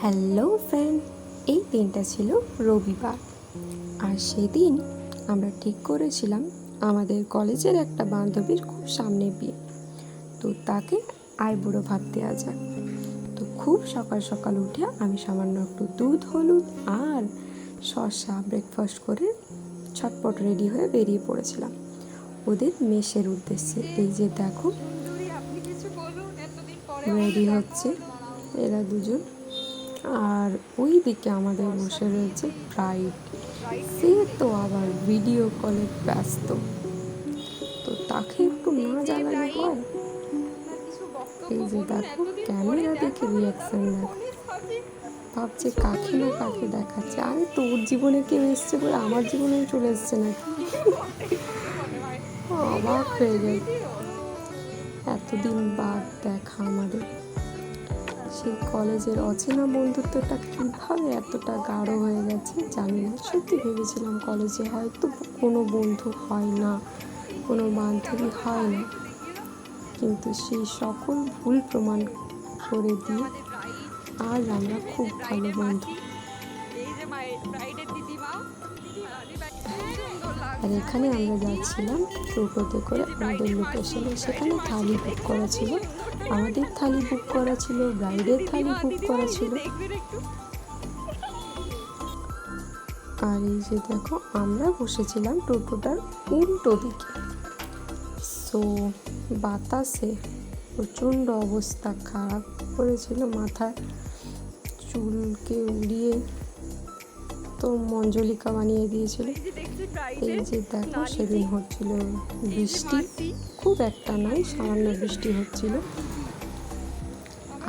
Hello friend, এই দিনটা ছিল রবিবার। আর সেদিন আমরা ঠিক করেছিলাম আমাদের কলেজের একটা বান্ধবীর খুব সামনে বিয়ে, তো তাকে আইবুড়ো ভাত দেওয়া যাক। তো খুব সকাল সকাল উঠে আমি সামান্য একটু দুধ, হলুদ আর শসা ব্রেকফাস্ট করে ছটপট রেডি হয়ে বেরিয়ে পড়েছিলাম ওদের মেসের উদ্দেশ্যে। এই যে দেখো রেডি হচ্ছে এরা দুজন, আর ওই দিকে আমাদের বসে রয়েছে ব্রাইড। সে তো আবার ভিডিও কলে ব্যস্ত, তো তাকে একটু না জানালে হয়? এই যে দেখো ক্যামেরা দেখে রিয়াকশন দেখো, ভাবছে কাকে না কাকে দেখাচ্ছে। আরে তোর জীবনে কেউ এসছে বলে আমার জীবনেও চলে এসছে নাকি? অবাক হয়ে যায়, এতদিন বাদ দেখা আমাদের। সেই কলেজের অচেনা বন্ধুত্বটা কীভাবে এতটা গাঢ় হয়ে গেছে জানি না। সত্যি ভেবেছিলাম কলেজে হয়তো কোনো বন্ধু হয় না, কোনো বান্ধবী হয় না, কিন্তু সেই সকল ভুল প্রমাণ করে দিয়ে আজ আমরা খুব ভালো বন্ধু। আর এখানে আমরা যাচ্ছিলাম টোটোতে করে আমাদের লোকেশনে। সেখানে থালি বুক করা ছিল, আমাদের থালি বুক করা ছিল, ব্রাইডের থালি বুক করা ছিল। আর এই যে দেখো আমরা বসেছিলাম টোটোটার উল্টো দিকে। সো বাতাসে প্রচণ্ড অবস্থা খারাপ করেছিল, মাথার চুলকে উড়িয়ে তো মঞ্জলিকা বানিয়ে দিয়েছিল। এই যে দেখো সেদিন হচ্ছিল বৃষ্টি, খুব একটা নয়, সামান্য বৃষ্টি হচ্ছিল।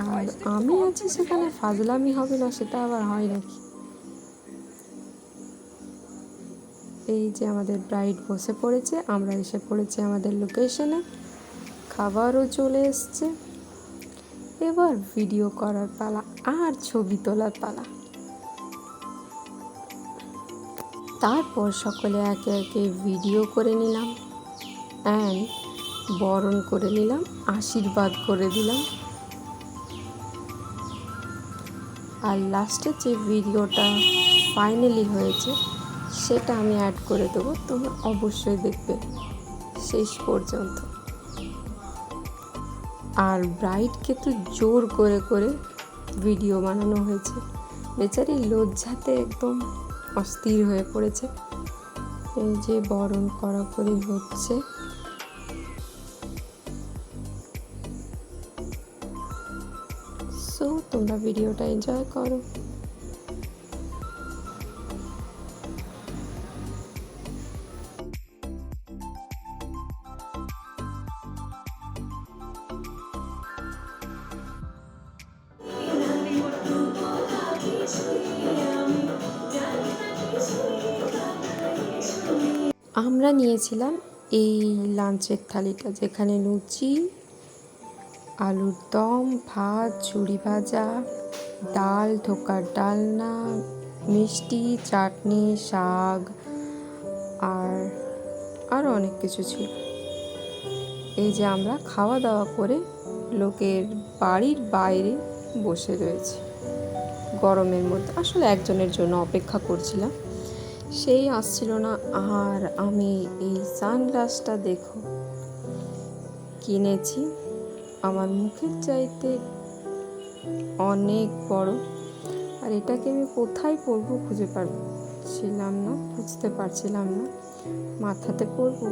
আর আমি আছি সেখানে, ফাজলামি হবে না সেটা আবার হয় নাকি? এই যে আমাদের ব্রাইড বসে পড়েছে, আমরা এসে পড়েছি আমাদের লোকেশনে, খাবারও চলে এসছে। এবার ভিডিও করার পালা আর ছবি তোলার পালা। তারপর সকলে একে একে ভিডিও করে নিলাম অ্যান্ড বরণ করে নিলাম, আশীর্বাদ করে দিলাম। আর লাস্টে যে ভিডিওটা ফাইনালি হয়েছে সেটা আমি অ্যাড করে দেবো, তোমরা অবশ্যই দেখবে শেষ পর্যন্ত। আর ব্রাইডকে তো জোর করে করে ভিডিও বানানো হয়েছে, বেচারি লজ্জাতে একদম অস্থির হয়ে পড়েছে। এই যে বরণ করাকরি হচ্ছে। সো তোমরা ভিডিওটা এনজয় করো। আমরা নিয়েছিলাম এই লাঞ্চের থালিটা, যেখানে লুচি, আলুর দম, ভাত, ঝুড়ি ভাজা, ডাল, ধোকার ডালনা, মিষ্টি, চাটনি, শাক আর আরও অনেক কিছু ছিল। এই যে আমরা খাওয়া দাওয়া করে লোকের বাড়ির বাইরে বসে রয়েছি গরমের মধ্যে। আসলে একজনের জন্য অপেক্ষা করছিলাম, সেই আসছিল না। আর আমি এই সানগ্লাসটা দেখো কিনেছি, আমার মুখের চাইতে অনেক বড়। আর এটাকে আমি কোথায় পরবো খুঁজে পাচ্ছিলাম না, বুঝতে পারছিলাম না। মাথাতে পরবো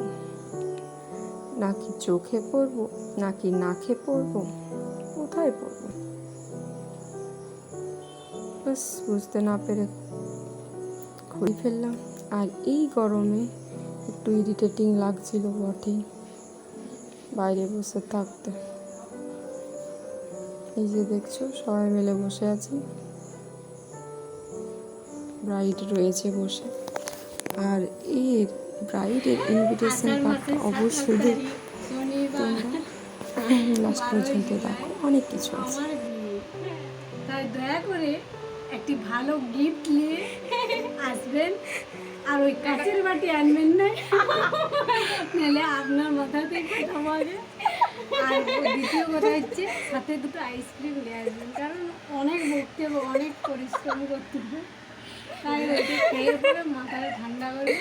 নাকি চোখে পরবো নাকি নাকে পরবো, কোথায় পরবো বাস বুঝতে না পেরে খুলে ফেললাম। আর এই গরমে একটু ইরিটেটিং লাগছিল বটেই বাইরে বসে থাকতে। এই যে দেখছো সবাই মিলে বসে আছি, ব্রাইড রয়েছে বসে। আর এর ব্রাইডের ইনভিটেশন কার্ডটা অবশ্যই তোমরা লাস্ট পর্যন্ত দেখো, অনেক কিছু আছে। তাই দয়া করে একটি ভালো গিফট নিয়ে আসবেন, আর ওই কাচের বাটি আনবেন না, নাহলে আপনার মাথা থেকে খাওয়া যায়। আর দ্বিতীয় কথা হচ্ছে সাথে দুটো আইসক্রিম নিয়ে আসবেন, কারণ অনেক ভক্তি হবে, অনেক পরিশ্রম করতে হবে, তাই ওইটা খেয়ে পরে মাথাটা ঠান্ডা করে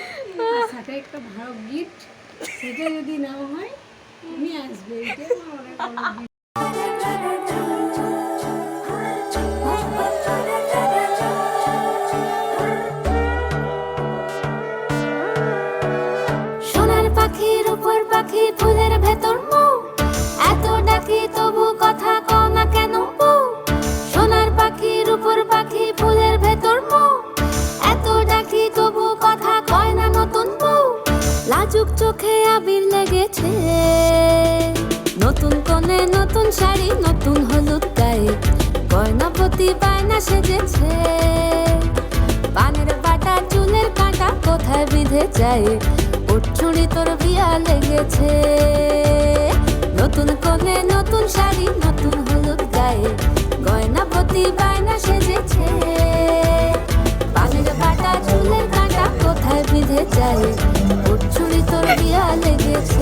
আর সাথে একটা ভালো গিফট, সেটা যদি নাও হয় তুমি আসবে, এটা আমার অনেক বড় gift। সোনার পাখির উপর পাখি ফুলের ভেতর মৌ, এত ডাকি তবু কথা কও না কেন বউ। সোনার পাখির উপর পাখি ফুলের ভেতর মৌ, এত ডাকি তবু কথা কয় না নতুন বউ। লাজুক চোখে আবির লেগেছে, নতুন কোণে নতুন শাড়ি নতুন হলুদ গায়ে, গয়নাপতি বায়না সেজেছে। পানের বাটা চুলের কাঁটা কোথায় বিঁধে যায়, উঠছুড়ি তোর বিয়া লেগেছে। নতুন কোণে নতুন শাড়ি নতুন হলুদ গায়ে, গয়নাপতি বায়না সেজেছে। পানের বাটা চুলের কাঁটা কোথায় বিঁধে যায়, উঠছুড়ি তোর বিয়া লেগেছে।